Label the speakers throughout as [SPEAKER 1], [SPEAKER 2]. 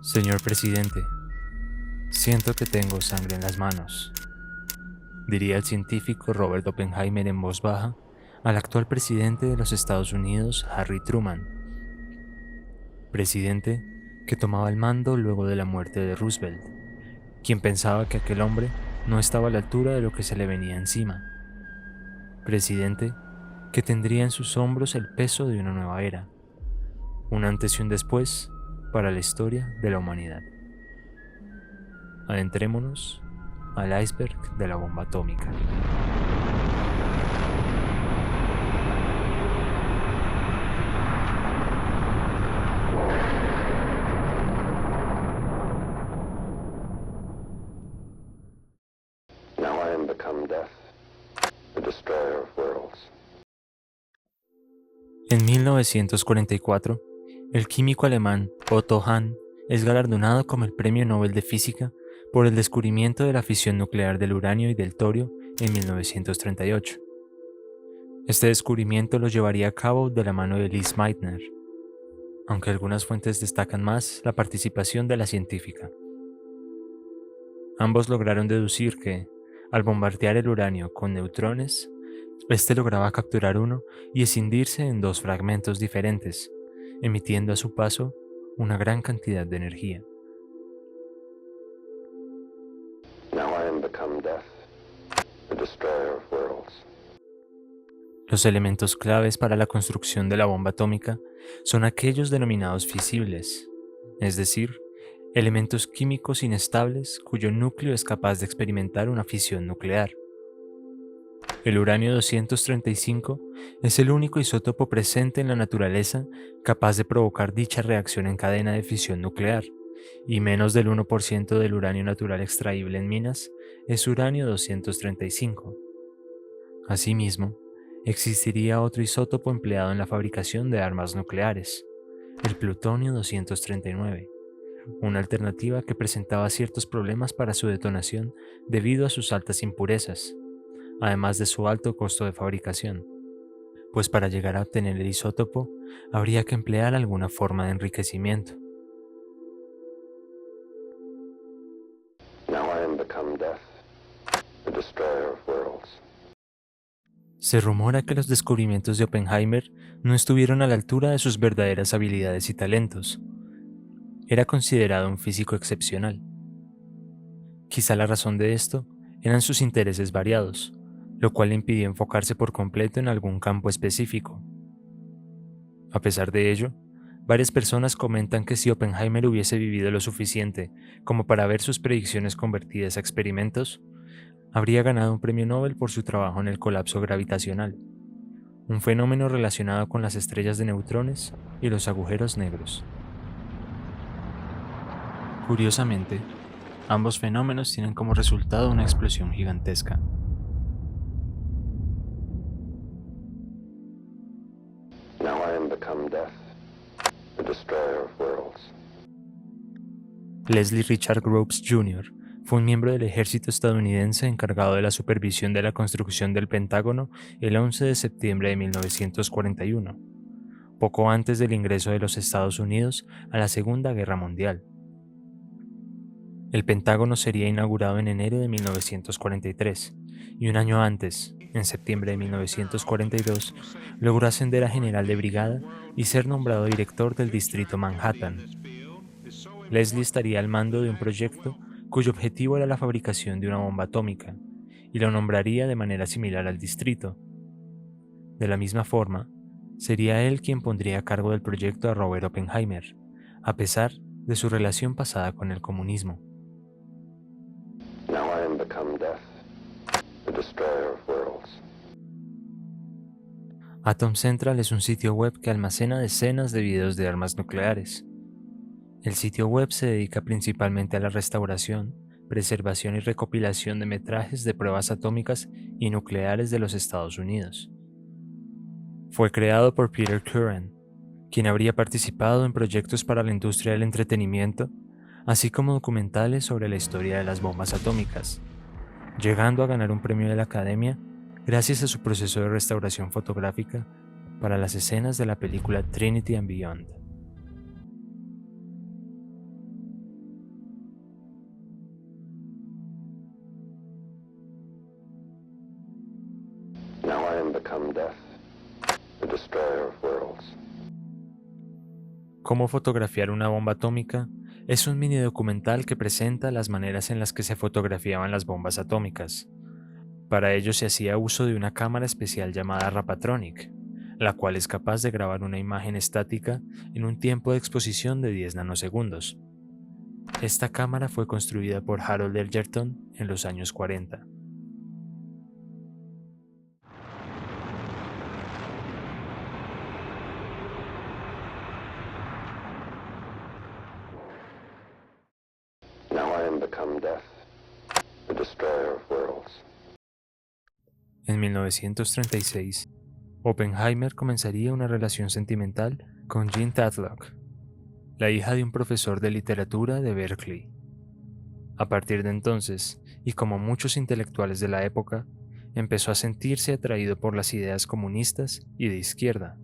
[SPEAKER 1] Señor presidente, siento que tengo sangre en las manos, diría el científico Robert Oppenheimer en voz baja al actual presidente de los Estados Unidos, Harry Truman, presidente que tomaba el mando luego de la muerte de Roosevelt, quien pensaba que aquel hombre no estaba a la altura de lo que se le venía encima, presidente que tendría en sus hombros el peso de una nueva era, un antes y un después para la historia de la humanidad. Adentrémonos al iceberg de la bomba atómica.
[SPEAKER 2] Now I am become death, the destroyer of worlds.
[SPEAKER 1] En 1944, el químico alemán Otto Hahn es galardonado con el Premio Nobel de Física por el descubrimiento de la fisión nuclear del uranio y del torio en 1938. Este descubrimiento lo llevaría a cabo de la mano de Lise Meitner, aunque algunas fuentes destacan más la participación de la científica. Ambos lograron deducir que, al bombardear el uranio con neutrones, este lograba capturar uno y escindirse en dos fragmentos diferentes, emitiendo a su paso una gran cantidad de energía.
[SPEAKER 2] Now I am become death, the destroyer of worlds.
[SPEAKER 1] Los elementos claves para la construcción de la bomba atómica son aquellos denominados fisibles, es decir, elementos químicos inestables cuyo núcleo es capaz de experimentar una fisión nuclear. El uranio 235 es el único isótopo presente en la naturaleza capaz de provocar dicha reacción en cadena de fisión nuclear, y menos del 1% del uranio natural extraíble en minas es uranio 235. Asimismo, existiría otro isótopo empleado en la fabricación de armas nucleares, el plutonio 239, una alternativa que presentaba ciertos problemas para su detonación debido a sus altas impurezas, además de su alto costo de fabricación, pues para llegar a obtener el isótopo habría que emplear alguna forma de enriquecimiento.
[SPEAKER 2] Now I am become death, the destroyer of worlds.
[SPEAKER 1] Se rumora que los descubrimientos de Oppenheimer no estuvieron a la altura de sus verdaderas habilidades y talentos. Era considerado un físico excepcional. Quizá la razón de esto eran sus intereses variados, lo cual le impidió enfocarse por completo en algún campo específico. A pesar de ello, varias personas comentan que si Oppenheimer hubiese vivido lo suficiente como para ver sus predicciones convertidas a experimentos, habría ganado un premio Nobel por su trabajo en el colapso gravitacional, un fenómeno relacionado con las estrellas de neutrones y los agujeros negros. Curiosamente, ambos fenómenos tienen como resultado una explosión gigantesca.
[SPEAKER 2] Now I am become death, the destroyer of worlds.
[SPEAKER 1] Leslie Richard Groves Jr. fue un miembro del ejército estadounidense encargado de la supervisión de la construcción del Pentágono el 11 de septiembre de 1941, poco antes del ingreso de los Estados Unidos a la Segunda Guerra Mundial. El Pentágono sería inaugurado en enero de 1943, y un año antes, en septiembre de 1942, logró ascender a general de brigada y ser nombrado director del distrito Manhattan. Leslie estaría al mando de un proyecto cuyo objetivo era la fabricación de una bomba atómica, y lo nombraría de manera similar al distrito. De la misma forma, sería él quien pondría a cargo del proyecto a Robert Oppenheimer, a pesar de su relación pasada con el comunismo.
[SPEAKER 2] Now I am become death, the destroyer of worlds.
[SPEAKER 1] Atom Central es un sitio web que almacena decenas de videos de armas nucleares. El sitio web se dedica principalmente a la restauración, preservación y recopilación de metrajes de pruebas atómicas y nucleares de los Estados Unidos. Fue creado por Peter Curran, quien habría participado en proyectos para la industria del entretenimiento, así como documentales sobre la historia de las bombas atómicas, llegando a ganar un premio de la Academia gracias a su proceso de restauración fotográfica para las escenas de la película Trinity and Beyond.
[SPEAKER 2] become death, the destroyer of worlds.
[SPEAKER 1] Cómo fotografiar una bomba atómica es un mini documental que presenta las maneras en las que se fotografiaban las bombas atómicas. Para ello se hacía uso de una cámara especial llamada Rapatronic, la cual es capaz de grabar una imagen estática en un tiempo de exposición de 10 nanosegundos. Esta cámara fue construida por Harold Egerton en los años 40.
[SPEAKER 2] Now I am become death, the destroyer of worlds.
[SPEAKER 1] En 1936, Oppenheimer comenzaría una relación sentimental con Jean Tatlock, la hija de un profesor de literatura de Berkeley. A partir de entonces, y como muchos intelectuales de la época, empezó a sentirse atraído por las ideas comunistas y de izquierda.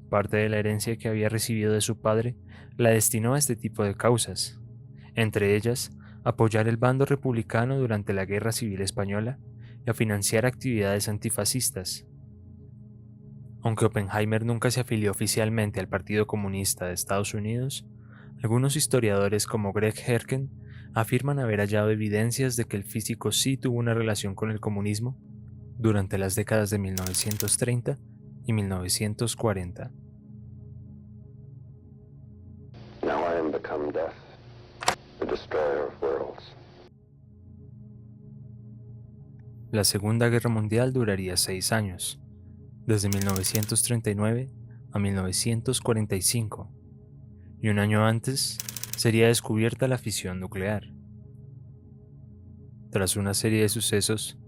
[SPEAKER 1] Parte de la herencia que había recibido de su padre la destinó a este tipo de causas, entre ellas apoyar el bando republicano durante la Guerra Civil Española y a financiar actividades antifascistas. Aunque Oppenheimer nunca se afilió oficialmente al Partido Comunista de Estados Unidos, algunos historiadores como Greg Herken afirman haber hallado evidencias de que el físico sí tuvo una relación con el comunismo durante las décadas de 1930 y 1940.
[SPEAKER 2] Now I am become death, the destroyer of worlds.
[SPEAKER 1] La Segunda Guerra Mundial duraría 6 años, desde 1939 a 1945, y un año antes sería descubierta la fisión nuclear. Tras una serie de sucesos,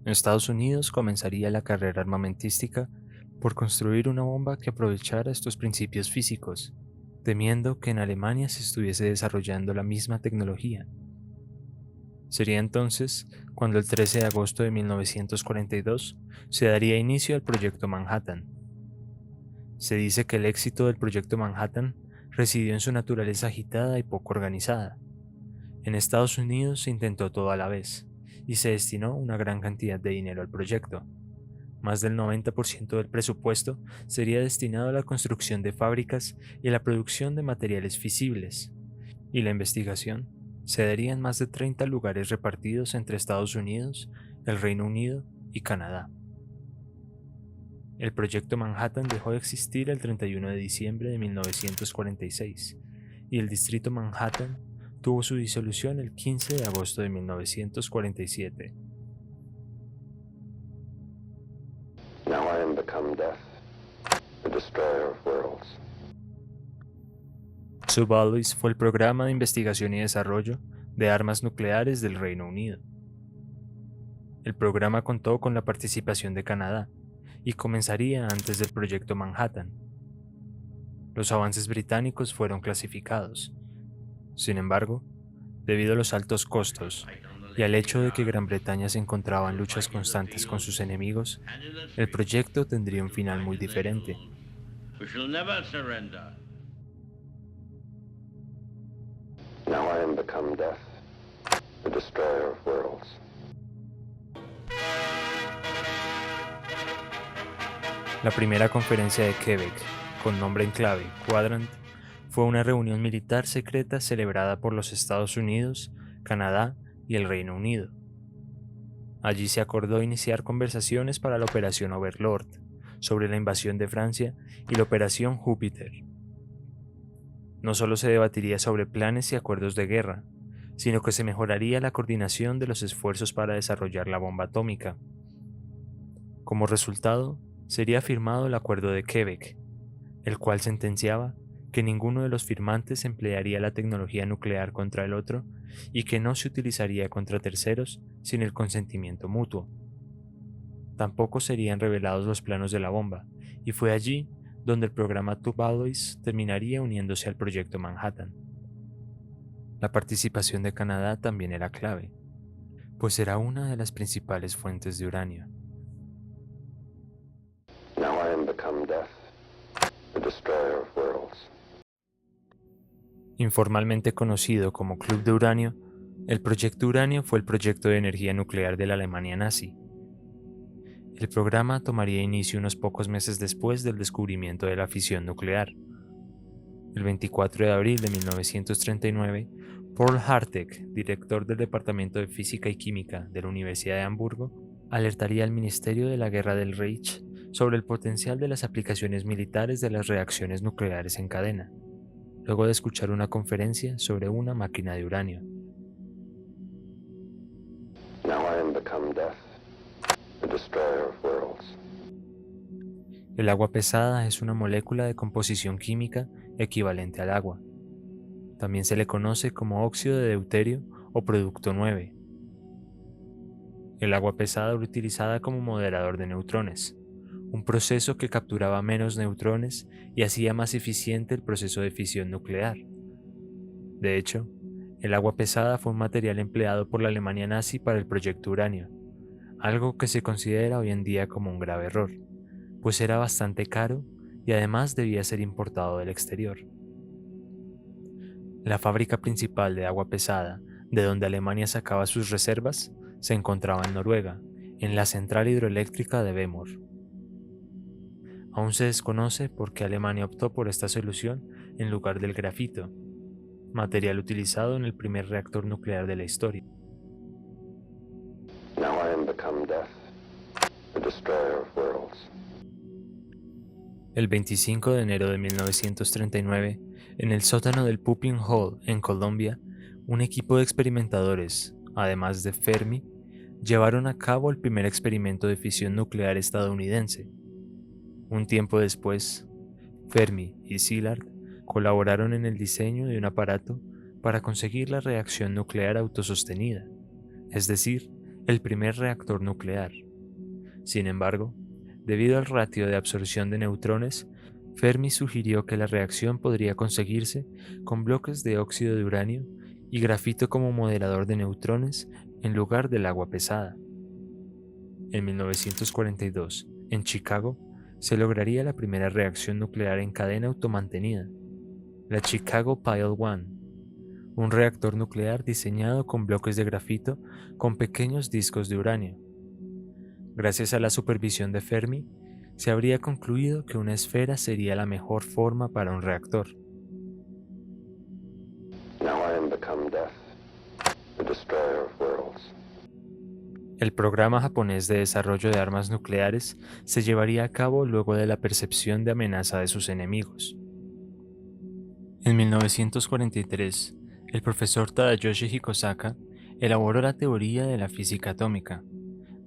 [SPEAKER 1] en Estados Unidos comenzaría la carrera armamentística por construir una bomba que aprovechara estos principios físicos, temiendo que en Alemania se estuviese desarrollando la misma tecnología. Sería entonces cuando el 13 de agosto de 1942 se daría inicio al Proyecto Manhattan. Se dice que el éxito del Proyecto Manhattan residió en su naturaleza agitada y poco organizada. En Estados Unidos se intentó todo a la vez, y se destinó una gran cantidad de dinero al proyecto. Más del 90% del presupuesto sería destinado a la construcción de fábricas y a la producción de materiales fisibles, y la investigación se daría en más de 30 lugares repartidos entre Estados Unidos, el Reino Unido y Canadá. El Proyecto Manhattan dejó de existir el 31 de diciembre de 1946, y el Distrito Manhattan tuvo su disolución el 15 de agosto de 1947.
[SPEAKER 2] Now I am become death, the destroyer of worlds.
[SPEAKER 1] Sub-Alloys fue el programa de investigación y desarrollo de armas nucleares del Reino Unido. El programa contó con la participación de Canadá y comenzaría antes del Proyecto Manhattan. Los avances británicos fueron clasificados. Sin embargo, debido a los altos costos y al hecho de que Gran Bretaña se encontraba en luchas constantes con sus enemigos, el proyecto tendría un final muy diferente.
[SPEAKER 2] Now I am become death, the destroyer of worlds.
[SPEAKER 1] La primera conferencia de Quebec, con nombre en clave Quadrant, fue una reunión militar secreta celebrada por los Estados Unidos, Canadá y el Reino Unido. Allí se acordó iniciar conversaciones para la Operación Overlord, sobre la invasión de Francia y la Operación Júpiter. No solo se debatiría sobre planes y acuerdos de guerra, sino que se mejoraría la coordinación de los esfuerzos para desarrollar la bomba atómica. Como resultado, sería firmado el Acuerdo de Quebec, el cual sentenciaba que ninguno de los firmantes emplearía la tecnología nuclear contra el otro y que no se utilizaría contra terceros sin el consentimiento mutuo. Tampoco serían revelados los planos de la bomba, y fue allí donde el programa Tuba-Alloys terminaría uniéndose al Proyecto Manhattan. La participación de Canadá también era clave, pues era una de las principales fuentes de uranio.
[SPEAKER 2] Now I am become death, the destroyer of worlds.
[SPEAKER 1] Informalmente conocido como Club de Uranio, el Proyecto Uranio fue el proyecto de energía nuclear de la Alemania nazi. El programa tomaría inicio unos pocos meses después del descubrimiento de la fisión nuclear. El 24 de abril de 1939, Paul Harteg, director del Departamento de Física y Química de la Universidad de Hamburgo, alertaría al Ministerio de la Guerra del Reich sobre el potencial de las aplicaciones militares de las reacciones nucleares en cadena, luego de escuchar una conferencia sobre una máquina de uranio.
[SPEAKER 2] Now I am become death, the destroyer of worlds.
[SPEAKER 1] El agua pesada es una molécula de composición química equivalente al agua. También se le conoce como óxido de deuterio o producto 9. El agua pesada era utilizada como moderador de neutrones, un proceso que capturaba menos neutrones y hacía más eficiente el proceso de fisión nuclear. De hecho, el agua pesada fue un material empleado por la Alemania nazi para el proyecto uranio, algo que se considera hoy en día como un grave error, pues era bastante caro y además debía ser importado del exterior. La fábrica principal de agua pesada, de donde Alemania sacaba sus reservas, se encontraba en Noruega, en la central hidroeléctrica de Vemor. Aún se desconoce por qué Alemania optó por esta solución en lugar del grafito, material utilizado en el primer reactor nuclear de la historia.
[SPEAKER 2] Now I am become death, the destroyer of worlds.
[SPEAKER 1] El 25 de enero de 1939, en el sótano del Pupin Hall en Colombia, un equipo de experimentadores, además de Fermi, llevaron a cabo el primer experimento de fisión nuclear estadounidense. Un tiempo después, Fermi y Szilard colaboraron en el diseño de un aparato para conseguir la reacción nuclear autosostenida, es decir, el primer reactor nuclear. Sin embargo, debido al ratio de absorción de neutrones, Fermi sugirió que la reacción podría conseguirse con bloques de óxido de uranio y grafito como moderador de neutrones en lugar del agua pesada. En 1942, en Chicago, se lograría la primera reacción nuclear en cadena automantenida, la Chicago Pile 1, un reactor nuclear diseñado con bloques de grafito con pequeños discos de uranio. Gracias a la supervisión de Fermi, se habría concluido que una esfera sería la mejor forma para un reactor.
[SPEAKER 2] Now I am become death, the destroyer of worlds.
[SPEAKER 1] El programa japonés de desarrollo de armas nucleares se llevaría a cabo luego de la percepción de amenaza de sus enemigos. En 1943, el profesor Tadayoshi Hikosaka elaboró la teoría de la física atómica,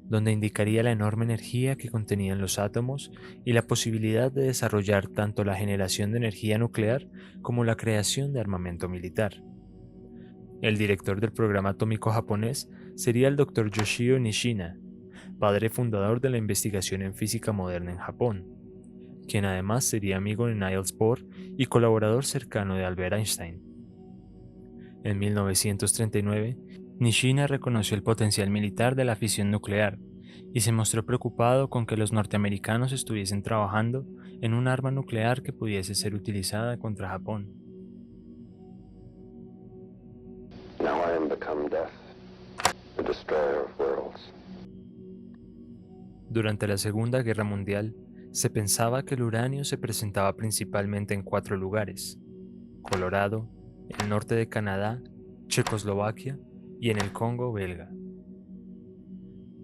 [SPEAKER 1] donde indicaría la enorme energía que contenían los átomos y la posibilidad de desarrollar tanto la generación de energía nuclear como la creación de armamento militar. El director del programa atómico japonés sería el Dr. Yoshio Nishina, padre fundador de la investigación en física moderna en Japón, quien además sería amigo de Niels Bohr y colaborador cercano de Albert Einstein. En 1939, Nishina reconoció el potencial militar de la fisión nuclear y se mostró preocupado con que los norteamericanos estuviesen trabajando en un arma nuclear que pudiese ser utilizada contra Japón.
[SPEAKER 2] Now I am become death, the destroyer of worlds.
[SPEAKER 1] Durante la Segunda Guerra Mundial, se pensaba que el uranio se presentaba principalmente en 4 lugares: Colorado, el norte de Canadá, Checoslovaquia y en el Congo belga.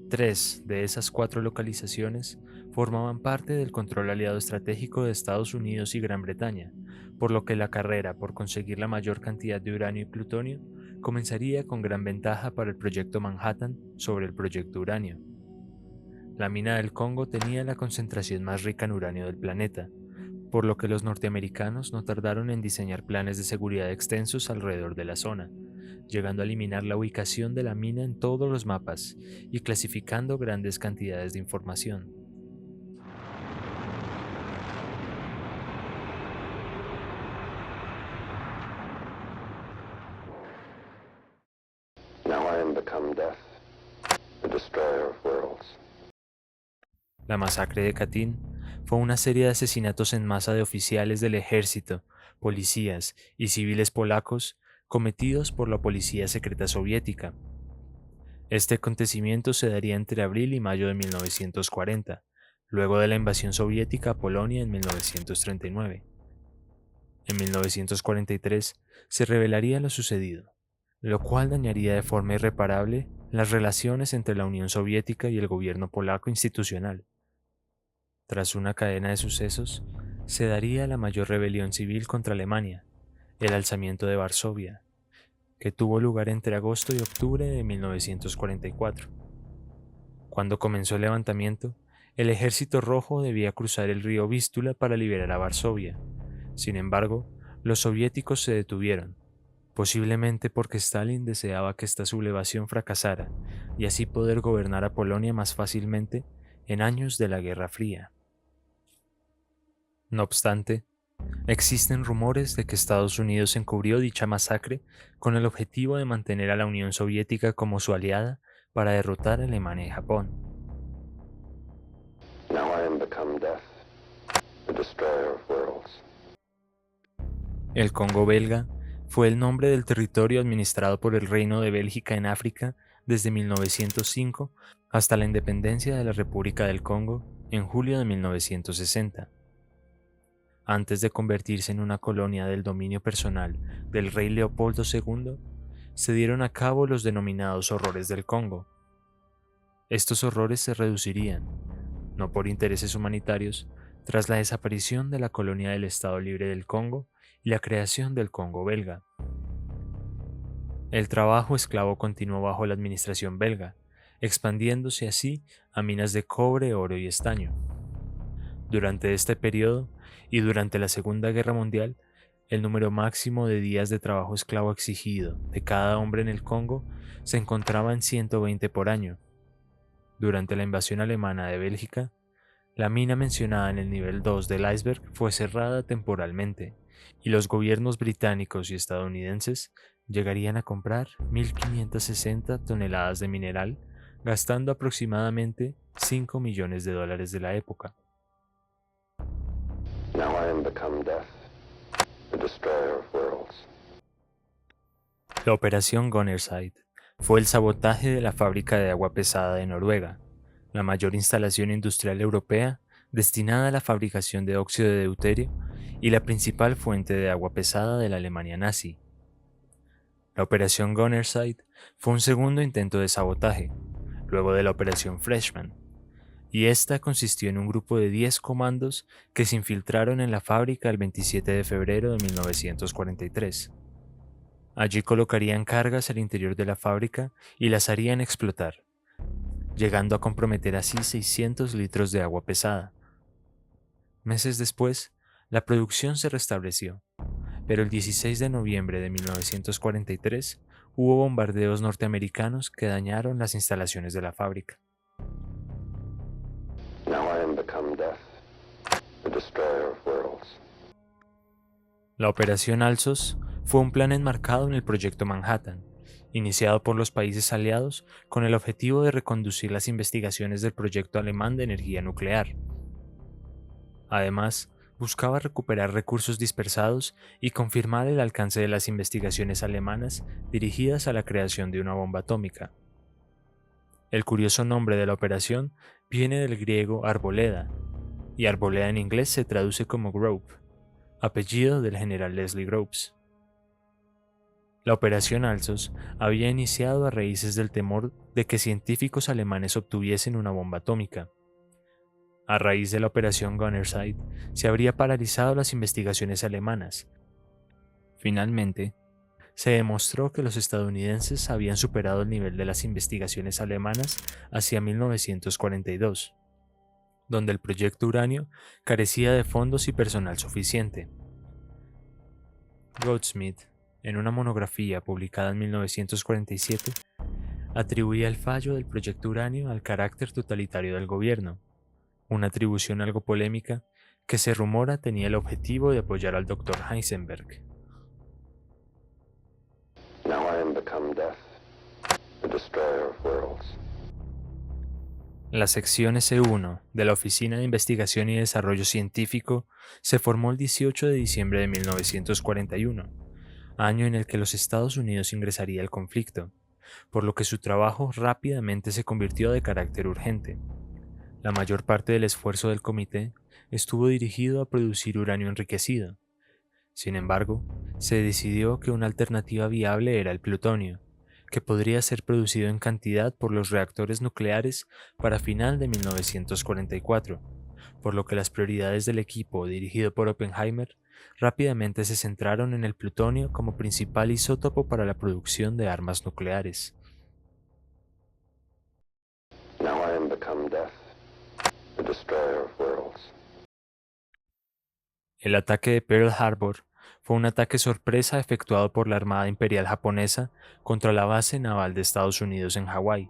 [SPEAKER 1] 3 de esas 4 localizaciones formaban parte del control aliado estratégico de Estados Unidos y Gran Bretaña, por lo que la carrera por conseguir la mayor cantidad de uranio y plutonio comenzaría con gran ventaja para el proyecto Manhattan sobre el proyecto uranio. La mina del Congo tenía la concentración más rica en uranio del planeta, por lo que los norteamericanos no tardaron en diseñar planes de seguridad extensos alrededor de la zona, llegando a eliminar la ubicación de la mina en todos los mapas y clasificando grandes cantidades de información.
[SPEAKER 2] Now I am become death, the destroyer of worlds.
[SPEAKER 1] La masacre de Katyn fue una serie de asesinatos en masa de oficiales del ejército, policías y civiles polacos cometidos por la policía secreta soviética. Este acontecimiento se daría entre abril y mayo de 1940, luego de la invasión soviética a Polonia en 1939. En 1943 se revelaría lo sucedido, lo cual dañaría de forma irreparable las relaciones entre la Unión Soviética y el gobierno polaco institucional. Tras una cadena de sucesos, se daría la mayor rebelión civil contra Alemania, el alzamiento de Varsovia, que tuvo lugar entre agosto y octubre de 1944. Cuando comenzó el levantamiento, el Ejército Rojo debía cruzar el río Vístula para liberar a Varsovia. Sin embargo, los soviéticos se detuvieron, posiblemente porque Stalin deseaba que esta sublevación fracasara y así poder gobernar a Polonia más fácilmente en años de la Guerra Fría. No obstante, existen rumores de que Estados Unidos encubrió dicha masacre con el objetivo de mantener a la Unión Soviética como su aliada para derrotar a Alemania y Japón.
[SPEAKER 2] Now I am become death, the destroyer of worlds.
[SPEAKER 1] El Congo belga fue el nombre del territorio administrado por el Reino de Bélgica en África desde 1905 hasta la independencia de la República del Congo en julio de 1960. Antes de convertirse en una colonia del dominio personal del rey Leopoldo II, se dieron a cabo los denominados horrores del Congo. Estos horrores se reducirían, no por intereses humanitarios, tras la desaparición de la colonia del Estado Libre del Congo y la creación del Congo belga. El trabajo esclavo continuó bajo la administración belga, expandiéndose así a minas de cobre, oro y estaño. Durante este periodo y durante la Segunda Guerra Mundial, el número máximo de días de trabajo esclavo exigido de cada hombre en el Congo se encontraba en 120 por año. Durante la invasión alemana de Bélgica, la mina mencionada en el nivel 2 del iceberg fue cerrada temporalmente y los gobiernos británicos y estadounidenses llegarían a comprar 1.560 toneladas de mineral, gastando aproximadamente $5 millones de la época.
[SPEAKER 2] Now I am become death, the destroyer of worlds.
[SPEAKER 1] La Operación Gunnerside fue el sabotaje de la fábrica de agua pesada de Noruega, la mayor instalación industrial europea destinada a la fabricación de óxido de deuterio y la principal fuente de agua pesada de la Alemania nazi. La Operación Gunnerside fue un segundo intento de sabotaje, luego de la Operación Freshman, y esta consistió en un grupo de 10 comandos que se infiltraron en la fábrica el 27 de febrero de 1943. Allí colocarían cargas al interior de la fábrica y las harían explotar, llegando a comprometer así 600 litros de agua pesada. Meses después, la producción se restableció, pero el 16 de noviembre de 1943 hubo bombardeos norteamericanos que dañaron las instalaciones de la fábrica.
[SPEAKER 2] Now I am become death, the destroyer of worlds.
[SPEAKER 1] La Operación Alsos fue un plan enmarcado en el Proyecto Manhattan, iniciado por los países aliados con el objetivo de reconducir las investigaciones del proyecto alemán de energía nuclear. Además, buscaba recuperar recursos dispersados y confirmar el alcance de las investigaciones alemanas dirigidas a la creación de una bomba atómica. El curioso nombre de la operación viene del griego arboleda, y arboleda en inglés se traduce como Grove, apellido del general Leslie Groves. La Operación Alsos había iniciado a raíces del temor de que científicos alemanes obtuviesen una bomba atómica. A raíz de la Operación Gunnerside, se habría paralizado las investigaciones alemanas. Finalmente, se demostró que los estadounidenses habían superado el nivel de las investigaciones alemanas hacia 1942, donde el proyecto uranio carecía de fondos y personal suficiente. Goldsmith, en una monografía publicada en 1947, atribuía el fallo del proyecto uranio al carácter totalitario del gobierno, una atribución algo polémica que se rumora tenía el objetivo de apoyar al Dr. Heisenberg.
[SPEAKER 2] Now I am become death, the destroyer of worlds.
[SPEAKER 1] La sección S1 de la Oficina de Investigación y Desarrollo Científico se formó el 18 de diciembre de 1941, año en el que los Estados Unidos ingresaría al conflicto, por lo que su trabajo rápidamente se convirtió de carácter urgente. La mayor parte del esfuerzo del comité estuvo dirigido a producir uranio enriquecido. Sin embargo, se decidió que una alternativa viable era el plutonio, que podría ser producido en cantidad por los reactores nucleares para final de 1944, por lo que las prioridades del equipo dirigido por Oppenheimer rápidamente se centraron en el plutonio como principal isótopo para la producción de armas nucleares.
[SPEAKER 2] Now I am become death, the destroyer of worlds.
[SPEAKER 1] El ataque de Pearl Harbor fue un ataque sorpresa efectuado por la Armada Imperial japonesa contra la base naval de Estados Unidos en Hawái.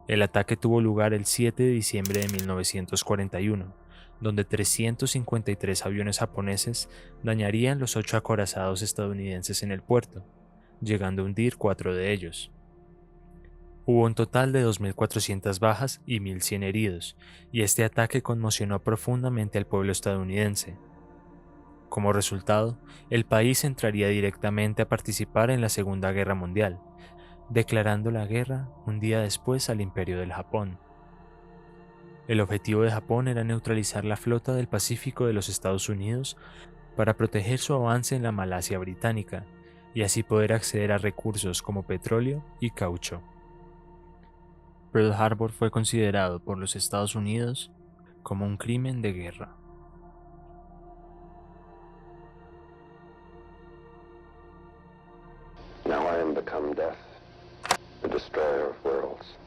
[SPEAKER 1] El ataque tuvo lugar el 7 de diciembre de 1941, donde 353 aviones japoneses dañarían los 8 acorazados estadounidenses en el puerto, llegando a hundir 4 de ellos. Hubo un total de 2.400 bajas y 1.100 heridos, y este ataque conmocionó profundamente al pueblo estadounidense. Como resultado, el país entraría directamente a participar en la Segunda Guerra Mundial, declarando la guerra un día después al Imperio del Japón. El objetivo de Japón era neutralizar la flota del Pacífico de los Estados Unidos para proteger su avance en la Malasia británica y así poder acceder a recursos como petróleo y caucho. Pearl Harbor fue considerado por los Estados Unidos como un crimen de guerra.
[SPEAKER 2] Now I am become death, the destroyer of worlds.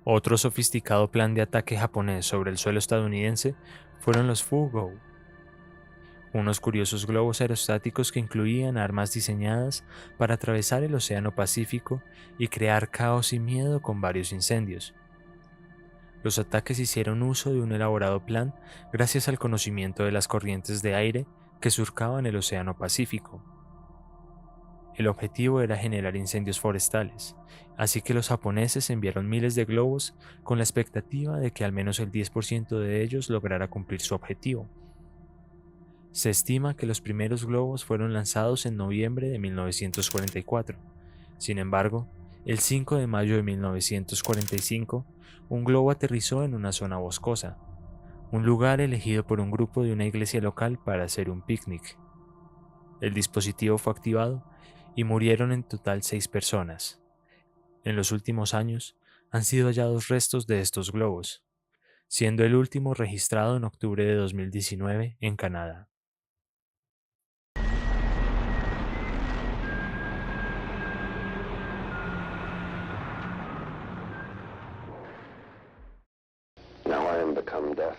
[SPEAKER 1] Otro sofisticado plan de ataque japonés sobre el suelo estadounidense fueron los Fugo, unos curiosos globos aerostáticos que incluían armas diseñadas para atravesar el Océano Pacífico y crear caos y miedo con varios incendios. Los ataques hicieron uso de un elaborado plan gracias al conocimiento de las corrientes de aire que surcaban el Océano Pacífico. El objetivo era generar incendios forestales, así que los japoneses enviaron miles de globos con la expectativa de que al menos el 10% de ellos lograra cumplir su objetivo. Se estima que los primeros globos fueron lanzados en noviembre de 1944. Sin embargo, el 5 de mayo de 1945, un globo aterrizó en una zona boscosa, un lugar elegido por un grupo de una iglesia local para hacer un picnic. El dispositivo fue activado y murieron en total 6 personas. En los últimos años han sido hallados restos de estos globos, siendo el último registrado en octubre de 2019 en Canadá.
[SPEAKER 2] Now I am become death,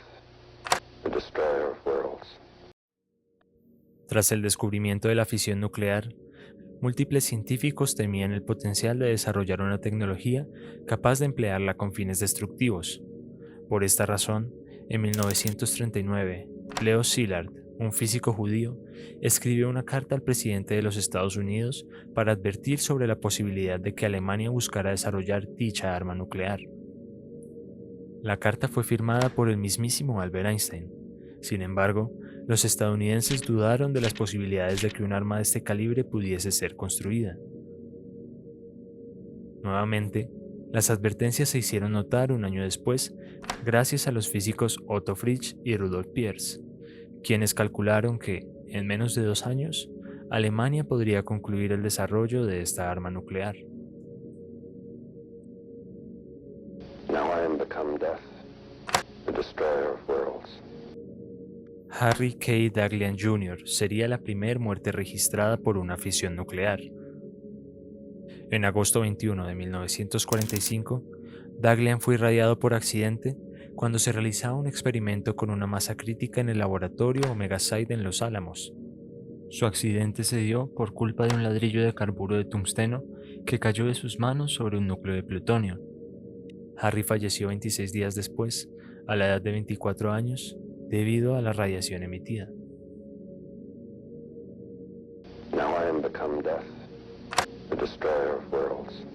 [SPEAKER 2] the destroyer of worlds.
[SPEAKER 1] Tras el descubrimiento de la fisión nuclear, múltiples científicos temían el potencial de desarrollar una tecnología capaz de emplearla con fines destructivos. Por esta razón, en 1939, Leo Szilard, un físico judío, escribió una carta al presidente de los Estados Unidos para advertir sobre la posibilidad de que Alemania buscara desarrollar dicha arma nuclear. La carta fue firmada por el mismísimo Albert Einstein. Sin embargo, los estadounidenses dudaron de las posibilidades de que un arma de este calibre pudiese ser construida. Nuevamente, las advertencias se hicieron notar un año después gracias a los físicos Otto Frisch y Rudolf Peierls, quienes calcularon que, en menos de 2 años, Alemania podría concluir el desarrollo de esta arma nuclear.
[SPEAKER 2] Now I am become death, the destroyer of worlds.
[SPEAKER 1] Harry K. Daghlian Jr. sería la primera muerte registrada por una fisión nuclear. En agosto 21 de 1945, Daghlian fue irradiado por accidente cuando se realizaba un experimento con una masa crítica en el laboratorio Omega Side en Los Álamos. Su accidente se dio por culpa de un ladrillo de carburo de tungsteno que cayó de sus manos sobre un núcleo de plutonio. Harry falleció 26 días después, a la edad de 24 años, debido a la radiación emitida.
[SPEAKER 2] Now I am become death, the destroyer of worlds.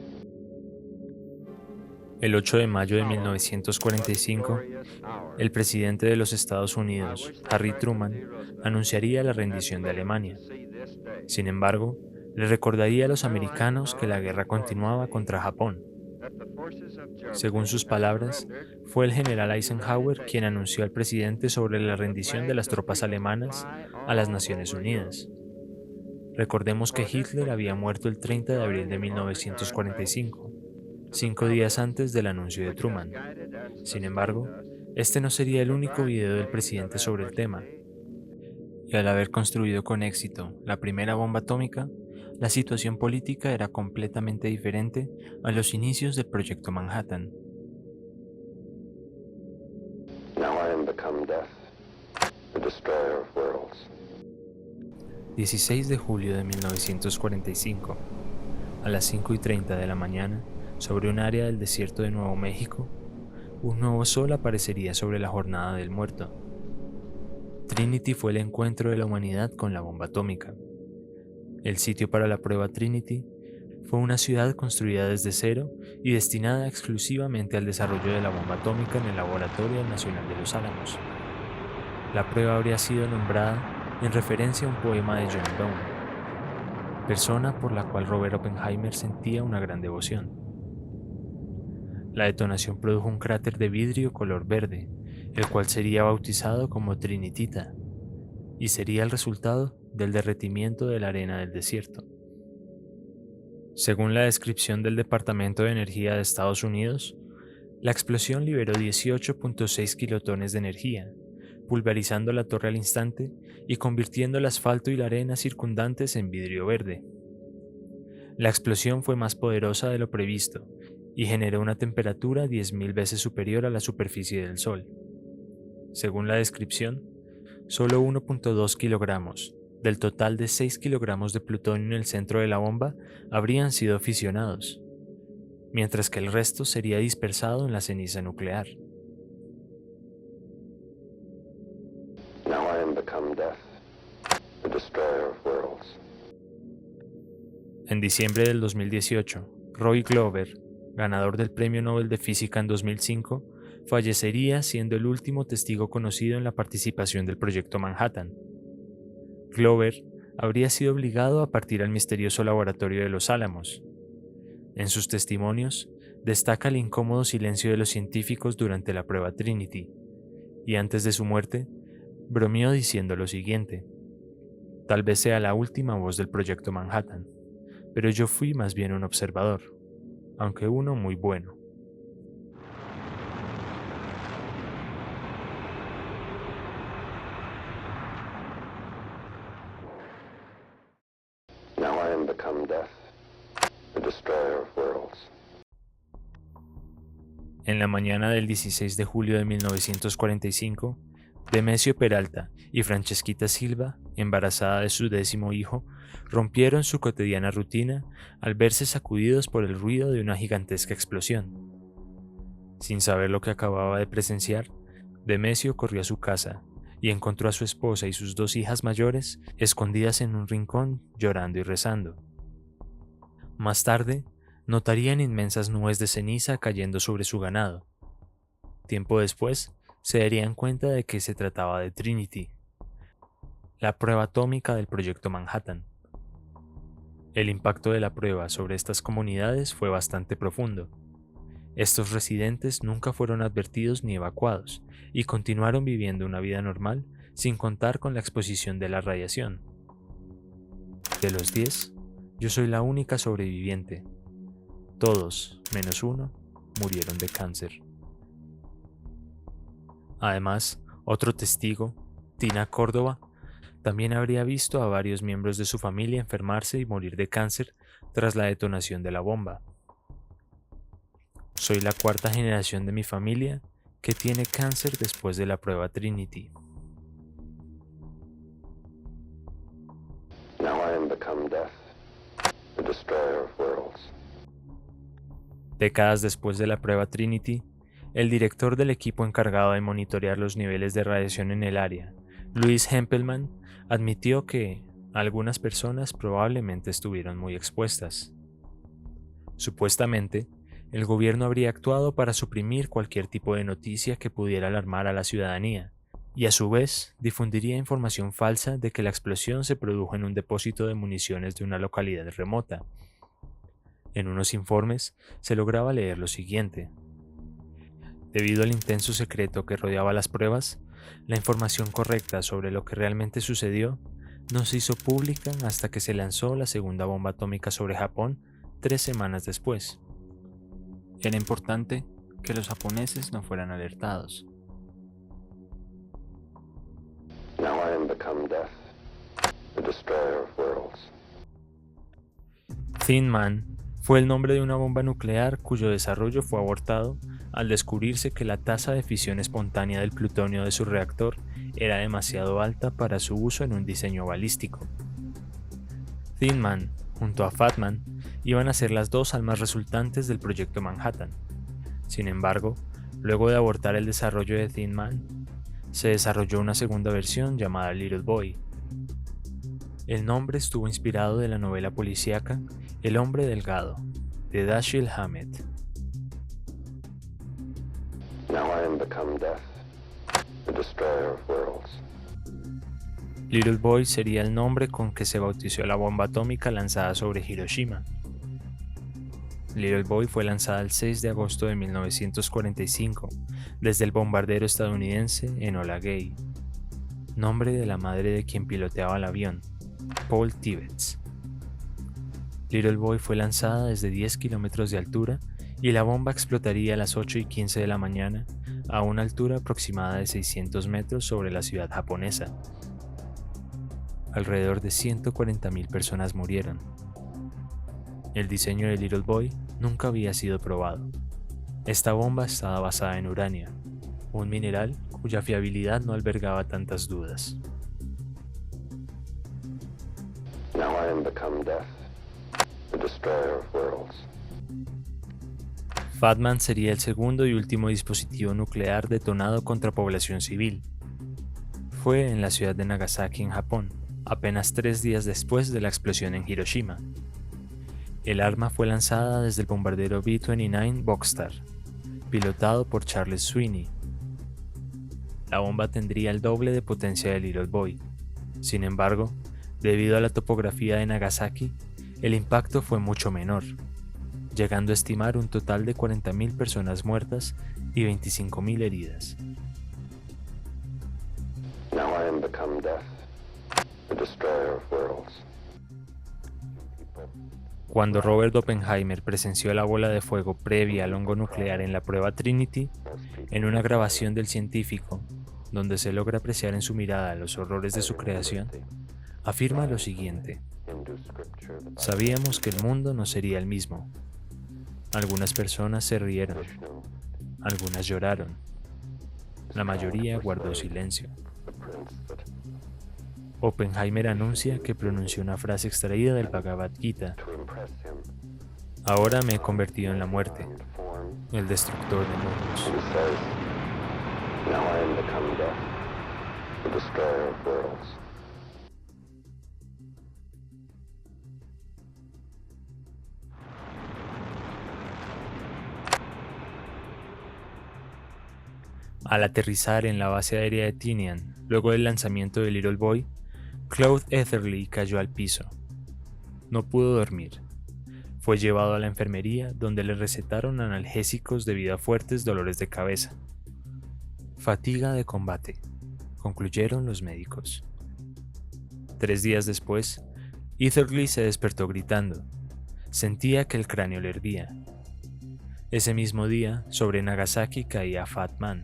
[SPEAKER 1] El 8 de mayo de 1945, el presidente de los Estados Unidos, Harry Truman, anunciaría la rendición de Alemania. Sin embargo, Le recordaría a los americanos que la guerra continuaba contra Japón. Según sus palabras, fue el general Eisenhower quien anunció al presidente sobre la rendición de las tropas alemanas a las Naciones Unidas. Recordemos que Hitler había muerto el 30 de abril de 1945, 5 días antes del anuncio de Truman. Sin embargo, este no sería el único video del presidente sobre el tema, y al haber construido con éxito la primera bomba atómica, la situación política era completamente diferente a los inicios del Proyecto Manhattan.
[SPEAKER 2] Now I am become death, the destroyer of worlds.
[SPEAKER 1] 16 de julio de 1945, a las 5:30 de la mañana, sobre un área del desierto de Nuevo México, un nuevo sol aparecería sobre la jornada del muerto. Trinity fue el encuentro de la humanidad con la bomba atómica. El sitio para la prueba Trinity fue una ciudad construida desde cero y destinada exclusivamente al desarrollo de la bomba atómica en el Laboratorio Nacional de Los Álamos. La prueba habría sido nombrada en referencia a un poema de John Donne, persona por la cual Robert Oppenheimer sentía una gran devoción. La detonación produjo un cráter de vidrio color verde, el cual sería bautizado como Trinitita, y sería el resultado del derretimiento de la arena del desierto. Según la descripción del Departamento de Energía de Estados Unidos, la explosión liberó 18.6 kilotones de energía, pulverizando la torre al instante y convirtiendo el asfalto y la arena circundantes en vidrio verde. La explosión fue más poderosa de lo previsto y generó una temperatura 10.000 veces superior a la superficie del Sol. Según la descripción, solo 1.2 kilogramos del total de 6 kilogramos de plutonio en el centro de la bomba habrían sido fisionados, mientras que el resto sería dispersado en la ceniza nuclear.
[SPEAKER 2] Now I am become death, the destroyer of worlds.
[SPEAKER 1] En diciembre del 2018, Roy Glover, ganador del Premio Nobel de Física en 2005, fallecería siendo el último testigo conocido en la participación del Proyecto Manhattan. Glover habría sido obligado a partir al misterioso laboratorio de Los Álamos. En sus testimonios, destaca el incómodo silencio de los científicos durante la prueba Trinity, y antes de su muerte, bromeó diciendo lo siguiente: tal vez sea la última voz del Proyecto Manhattan, pero yo fui más bien un observador, aunque uno muy bueno.
[SPEAKER 2] Now I am become death, the destroyer of worlds.
[SPEAKER 1] En la mañana del 16 de julio de 1945, Demesio Peralta y Francesquita Silva, embarazada de su 10º hijo, rompieron su cotidiana rutina al verse sacudidos por el ruido de una gigantesca explosión. Sin saber lo que acababa de presenciar, Demesio corrió a su casa y encontró a su esposa y sus 2 hijas mayores escondidas en un rincón llorando y rezando. Más tarde, notarían inmensas nubes de ceniza cayendo sobre su ganado. Tiempo después, se darían cuenta de que se trataba de Trinity, la prueba atómica del Proyecto Manhattan. El impacto de la prueba sobre estas comunidades fue bastante profundo. Estos residentes nunca fueron advertidos ni evacuados y continuaron viviendo una vida normal sin contar con la exposición de la radiación. De los 10, yo soy la única sobreviviente. Todos, menos uno, murieron de cáncer. Además, otro testigo, Tina Córdoba, también habría visto a varios miembros de su familia enfermarse y morir de cáncer tras la detonación de la bomba. Soy la 4ª generación de mi familia que tiene cáncer después de la prueba Trinity.
[SPEAKER 2] Now I am become death, the destroyer of worlds.
[SPEAKER 1] Décadas después de la prueba Trinity, el director del equipo encargado de monitorear los niveles de radiación en el área, Louis Hempelmann, admitió que algunas personas probablemente estuvieron muy expuestas. Supuestamente, el gobierno habría actuado para suprimir cualquier tipo de noticia que pudiera alarmar a la ciudadanía, y a su vez difundiría información falsa de que la explosión se produjo en un depósito de municiones de una localidad remota. En unos informes se lograba leer lo siguiente: debido al intenso secreto que rodeaba las pruebas, la información correcta sobre lo que realmente sucedió no se hizo pública hasta que se lanzó la segunda bomba atómica sobre Japón 3 semanas después. Era importante que los japoneses no fueran alertados.
[SPEAKER 2] Now I am become death, the destroyer of worlds.
[SPEAKER 1] Thin Man fue el nombre de una bomba nuclear cuyo desarrollo fue abortado al descubrirse que la tasa de fisión espontánea del plutonio de su reactor era demasiado alta para su uso en un diseño balístico. Thin Man, junto a Fat Man, iban a ser las dos almas resultantes del proyecto Manhattan. Sin embargo, luego de abortar el desarrollo de Thin Man, se desarrolló una segunda versión llamada Little Boy. El nombre estuvo inspirado de la novela policíaca El hombre delgado, de Dashiell Hammett.
[SPEAKER 2] Now I am become death, the destroyer of worlds.
[SPEAKER 1] Little Boy sería el nombre con que se bautizó la bomba atómica lanzada sobre Hiroshima. Little Boy fue lanzada el 6 de agosto de 1945 desde el bombardero estadounidense Enola Gay, nombre de la madre de quien piloteaba el avión, Paul Tibbets. Little Boy fue lanzada desde 10 kilómetros de altura y la bomba explotaría a las 8:15 de la mañana a una altura aproximada de 600 metros sobre la ciudad japonesa. Alrededor de 140.000 personas murieron. El diseño de Little Boy nunca había sido probado. Esta bomba estaba basada en uranio, un mineral cuya fiabilidad no albergaba tantas dudas.
[SPEAKER 2] Now I am become death, the destroyer of worlds.
[SPEAKER 1] Fat Man sería el segundo y último dispositivo nuclear detonado contra población civil. Fue en la ciudad de Nagasaki, en Japón, apenas 3 días después de la explosión en Hiroshima. El arma fue lanzada desde el bombardero B-29 Bockstar, pilotado por Charles Sweeney. La bomba tendría el doble de potencia de Little Boy. Sin embargo, debido a la topografía de Nagasaki, el impacto fue mucho menor, llegando a estimar un total de 40.000 personas muertas y 25.000 heridas.
[SPEAKER 2] Now I am become death, the destroyer of worlds.
[SPEAKER 1] Cuando Robert Oppenheimer presenció la bola de fuego previa al hongo nuclear en la prueba Trinity, en una grabación del científico, donde se logra apreciar en su mirada los horrores de su creación, afirma lo siguiente: sabíamos que el mundo no sería el mismo. Algunas personas se rieron, algunas lloraron, la mayoría guardó silencio. Oppenheimer anuncia que pronunció una frase extraída del Bhagavad Gita: ahora me he convertido en la muerte, el destructor de mundos.
[SPEAKER 2] He says, now I am become death, the destroyer of worlds.
[SPEAKER 1] Al aterrizar en la base aérea de Tinian, luego del lanzamiento de Little Boy, Claude Etherly cayó al piso. No pudo dormir. Fue llevado a la enfermería, donde le recetaron analgésicos debido a fuertes dolores de cabeza. Fatiga de combate, concluyeron los médicos. 3 días después, Etherly se despertó gritando. Sentía que el cráneo le hervía. Ese mismo día, sobre Nagasaki caía Fat Man.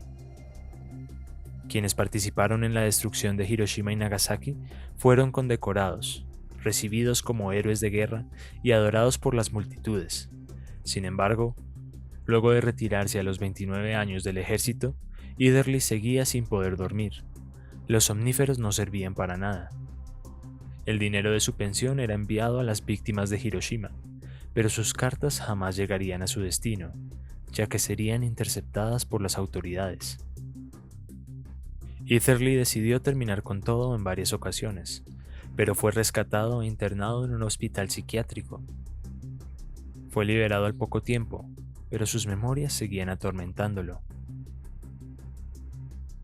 [SPEAKER 1] Quienes participaron en la destrucción de Hiroshima y Nagasaki fueron condecorados, recibidos como héroes de guerra y adorados por las multitudes. Sin embargo, luego de retirarse a los 29 años del ejército, Etherly seguía sin poder dormir. Los somníferos no servían para nada. El dinero de su pensión era enviado a las víctimas de Hiroshima, pero sus cartas jamás llegarían a su destino, ya que serían interceptadas por las autoridades. Etherly decidió terminar con todo en varias ocasiones, pero fue rescatado e internado en un hospital psiquiátrico. Fue liberado al poco tiempo, pero sus memorias seguían atormentándolo.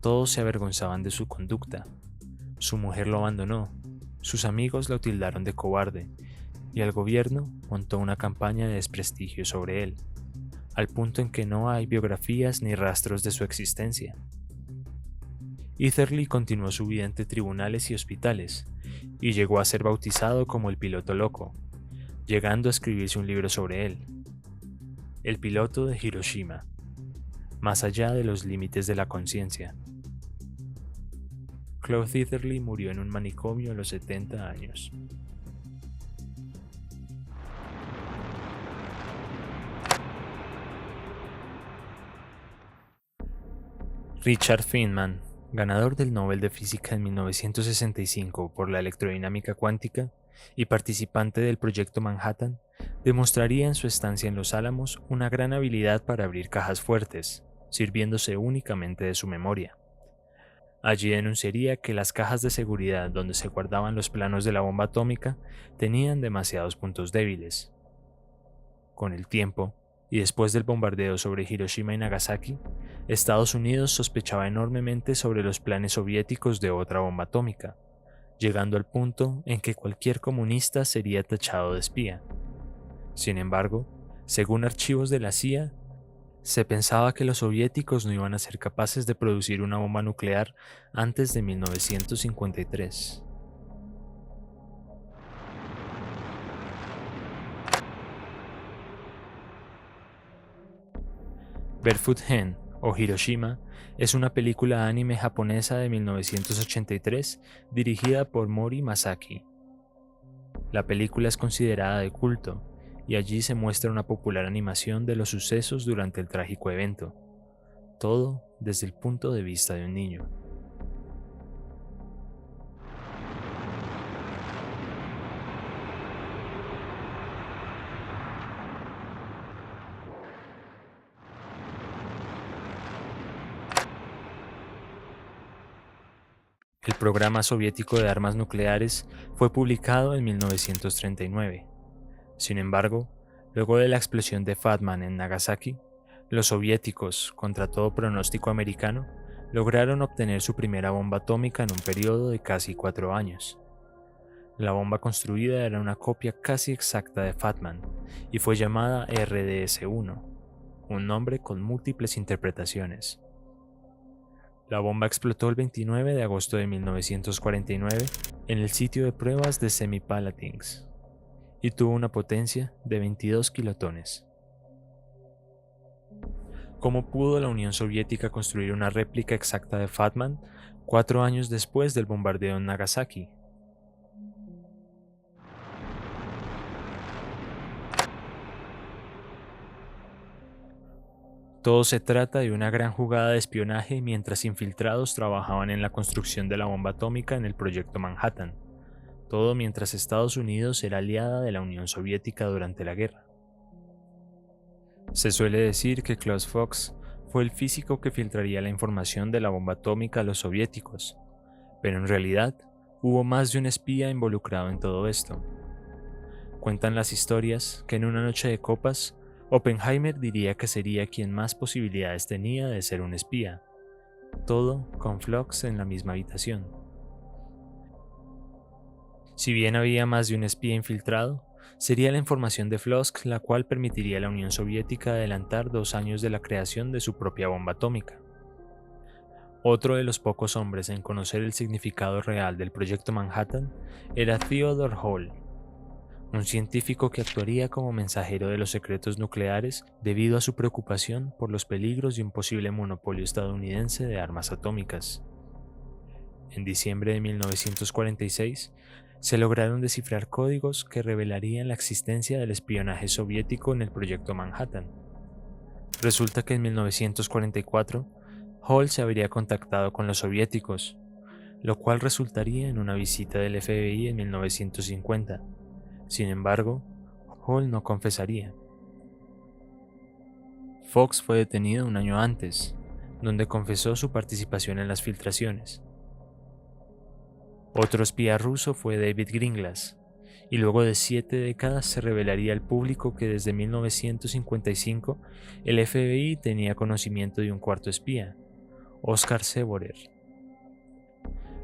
[SPEAKER 1] Todos se avergonzaban de su conducta. Su mujer lo abandonó, sus amigos lo tildaron de cobarde, y el gobierno montó una campaña de desprestigio sobre él, al punto en que no hay biografías ni rastros de su existencia. Etherly continuó su vida entre tribunales y hospitales, y llegó a ser bautizado como el piloto loco, llegando a escribirse un libro sobre él, El piloto de Hiroshima, más allá de los límites de la conciencia. Claude Etherly murió en un manicomio a los 70 años. Richard Feynman, ganador del Nobel de Física en 1965 por la electrodinámica cuántica y participante del Proyecto Manhattan, demostraría en su estancia en Los Álamos una gran habilidad para abrir cajas fuertes, sirviéndose únicamente de su memoria. Allí denunciaría que las cajas de seguridad donde se guardaban los planos de la bomba atómica tenían demasiados puntos débiles. Con el tiempo, y después del bombardeo sobre Hiroshima y Nagasaki, Estados Unidos sospechaba enormemente sobre los planes soviéticos de otra bomba atómica, llegando al punto en que cualquier comunista sería tachado de espía. Sin embargo, según archivos de la CIA, se pensaba que los soviéticos no iban a ser capaces de producir una bomba nuclear antes de 1953. Barefoot Gen, o Hiroshima, es una película anime japonesa de 1983 dirigida por Mori Masaki. La película es considerada de culto, y allí se muestra una popular animación de los sucesos durante el trágico evento, todo desde el punto de vista de un niño. El programa soviético de armas nucleares fue publicado en 1939. Sin embargo, luego de la explosión de Fatman en Nagasaki, los soviéticos, contra todo pronóstico americano, lograron obtener su primera bomba atómica en un periodo de casi 4 años. La bomba construida era una copia casi exacta de Fatman y fue llamada RDS-1, un nombre con múltiples interpretaciones. La bomba explotó el 29 de agosto de 1949 en el sitio de pruebas de Semipalatinsk y tuvo una potencia de 22 kilotones. ¿Cómo pudo la Unión Soviética construir una réplica exacta de Fatman 4 años después del bombardeo en Nagasaki? Todo se trata de una gran jugada de espionaje mientras infiltrados trabajaban en la construcción de la bomba atómica en el Proyecto Manhattan. Todo mientras Estados Unidos era aliada de la Unión Soviética durante la guerra. Se suele decir que Klaus Fox fue el físico que filtraría la información de la bomba atómica a los soviéticos, pero en realidad hubo más de un espía involucrado en todo esto. Cuentan las historias que en una noche de copas, Oppenheimer diría que sería quien más posibilidades tenía de ser un espía, todo con Fox en la misma habitación. Si bien había más de un espía infiltrado, sería la información de Fox la cual permitiría a la Unión Soviética adelantar 2 años de la creación de su propia bomba atómica. Otro de los pocos hombres en conocer el significado real del Proyecto Manhattan era Theodore Hall, un científico que actuaría como mensajero de los secretos nucleares debido a su preocupación por los peligros de un posible monopolio estadounidense de armas atómicas. En diciembre de 1946, se lograron descifrar códigos que revelarían la existencia del espionaje soviético en el Proyecto Manhattan. Resulta que en 1944, Hall se habría contactado con los soviéticos, lo cual resultaría en una visita del FBI en 1950. Sin embargo, Hall no confesaría. Fox fue detenido un año antes, donde confesó su participación en las filtraciones. Otro espía ruso fue David Greenglass, y luego de 7 décadas se revelaría al público que desde 1955 el FBI tenía conocimiento de un cuarto espía, Oscar Sevorer.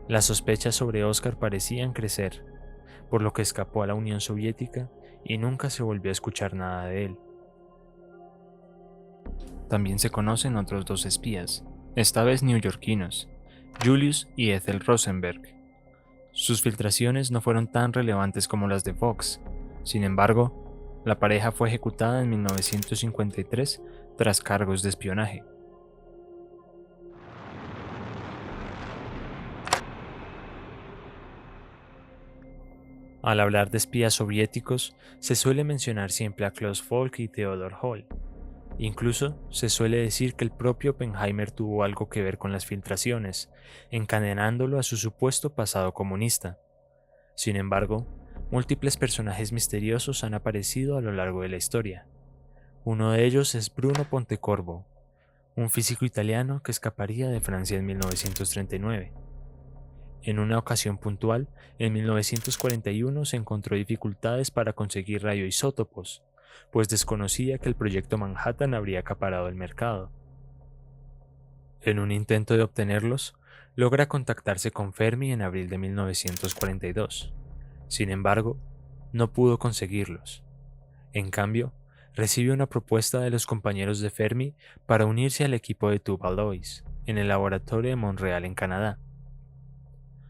[SPEAKER 1] Las sospechas sobre Oscar parecían crecer, por lo que escapó a la Unión Soviética y nunca se volvió a escuchar nada de él. También se conocen otros dos espías, esta vez neoyorquinos, Julius y Ethel Rosenberg. Sus filtraciones no fueron tan relevantes como las de Fox. Sin embargo, la pareja fue ejecutada en 1953 tras cargos de espionaje. Al hablar de espías soviéticos, se suele mencionar siempre a Klaus Volk y Theodor Hall. Incluso se suele decir que el propio Oppenheimer tuvo algo que ver con las filtraciones, encadenándolo a su supuesto pasado comunista. Sin embargo, múltiples personajes misteriosos han aparecido a lo largo de la historia. Uno de ellos es Bruno Pontecorvo, un físico italiano que escaparía de Francia en 1939. En una ocasión puntual, en 1941 se encontró dificultades para conseguir radioisótopos, pues desconocía que el proyecto Manhattan habría acaparado el mercado. En un intento de obtenerlos, logra contactarse con Fermi en abril de 1942. Sin embargo, no pudo conseguirlos. En cambio, recibe una propuesta de los compañeros de Fermi para unirse al equipo de Tuvalu en el laboratorio de Montreal en Canadá.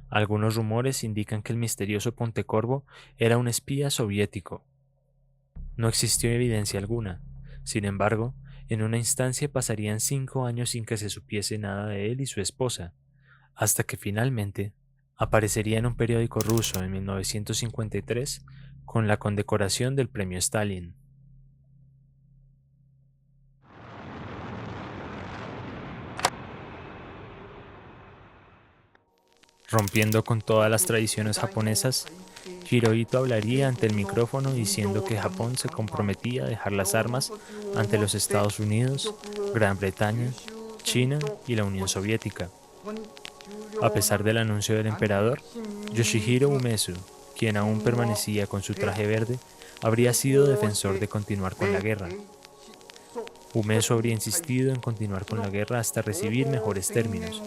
[SPEAKER 1] Algunos rumores indican que el misterioso Pontecorvo era un espía soviético. No existió evidencia alguna. Sin embargo, en una instancia pasarían 5 años sin que se supiese nada de él y su esposa, hasta que finalmente aparecería en un periódico ruso en 1953 con la condecoración del premio Stalin. Rompiendo con todas las tradiciones japonesas, Hirohito hablaría ante el micrófono diciendo que Japón se comprometía a dejar las armas ante los Estados Unidos, Gran Bretaña, China y la Unión Soviética. A pesar del anuncio del emperador, Yoshihiro Umezu, quien aún permanecía con su traje verde, habría sido defensor de continuar con la guerra. Umezu habría insistido en continuar con la guerra hasta recibir mejores términos,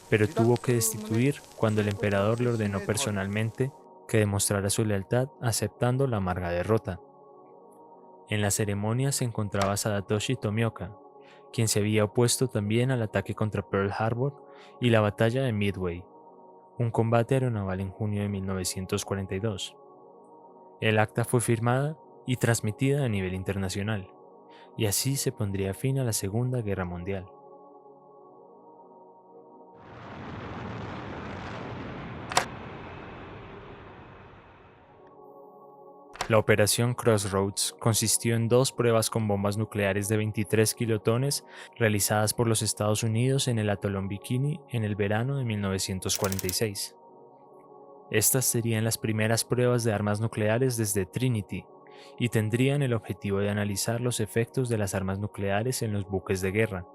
[SPEAKER 1] pero tuvo que destituir cuando el emperador le ordenó personalmente que demostrara su lealtad aceptando la amarga derrota. En la ceremonia se encontraba Sadatoshi Tomioka, quien se había opuesto también al ataque contra Pearl Harbor y la batalla de Midway, un combate aeronaval en junio de 1942. El acta fue firmada y transmitida a nivel internacional, y así se pondría fin a la Segunda Guerra Mundial. La operación Crossroads consistió en 2 pruebas con bombas nucleares de 23 kilotones realizadas por los Estados Unidos en el atolón Bikini en el verano de 1946. Estas serían las primeras pruebas de armas nucleares desde Trinity y tendrían el objetivo de analizar los efectos de las armas nucleares en los buques de guerra.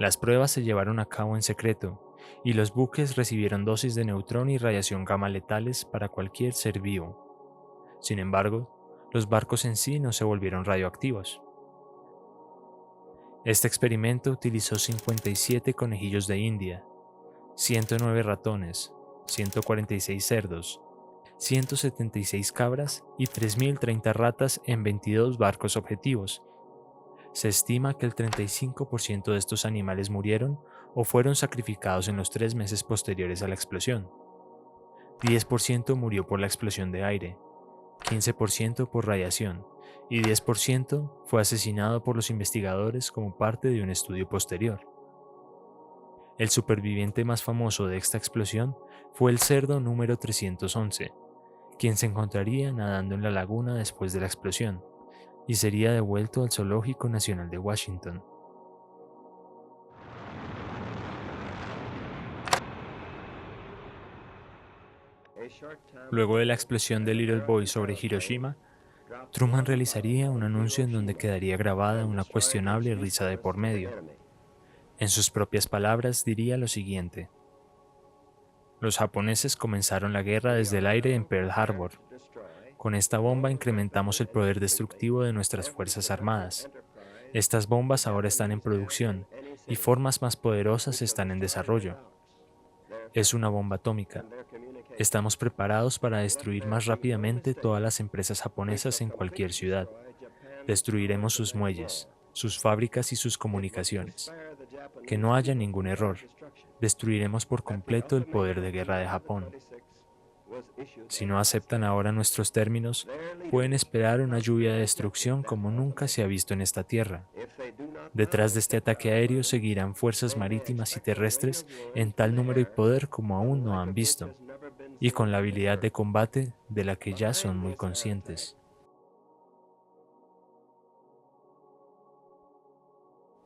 [SPEAKER 1] Las pruebas se llevaron a cabo en secreto y los buques recibieron dosis de neutrón y radiación gamma letales para cualquier ser vivo. Sin embargo, los barcos en sí no se volvieron radioactivos. Este experimento utilizó 57 conejillos de India, 109 ratones, 146 cerdos, 176 cabras y 3.030 ratas en 22 barcos objetivos. Se estima que el 35% de estos animales murieron o fueron sacrificados en los 3 meses posteriores a la explosión. 10% murió por la explosión de aire, 15% por radiación y 10% fue asesinado por los investigadores como parte de un estudio posterior. El superviviente más famoso de esta explosión fue el cerdo número 311, quien se encontraría nadando en la laguna después de la explosión y sería devuelto al Zoológico Nacional de Washington. Luego de la explosión de Little Boy sobre Hiroshima, Truman realizaría un anuncio en donde quedaría grabada una cuestionable risa de por medio. En sus propias palabras diría lo siguiente: los japoneses comenzaron la guerra desde el aire en Pearl Harbor. Con esta bomba incrementamos el poder destructivo de nuestras fuerzas armadas Estas bombas ahora están en producción y formas más poderosas están en desarrollo. Es una bomba atómica. Estamos preparados para destruir más rápidamente todas las empresas japonesas en cualquier ciudad. Destruiremos sus muelles, sus fábricas y sus comunicaciones. Que no haya ningún error. Destruiremos por completo el poder de guerra de Japón. Si no aceptan ahora nuestros términos, pueden esperar una lluvia de destrucción como nunca se ha visto en esta tierra. Detrás de este ataque aéreo seguirán fuerzas marítimas y terrestres en tal número y poder como aún no han visto, y con la habilidad de combate de la que ya son muy conscientes.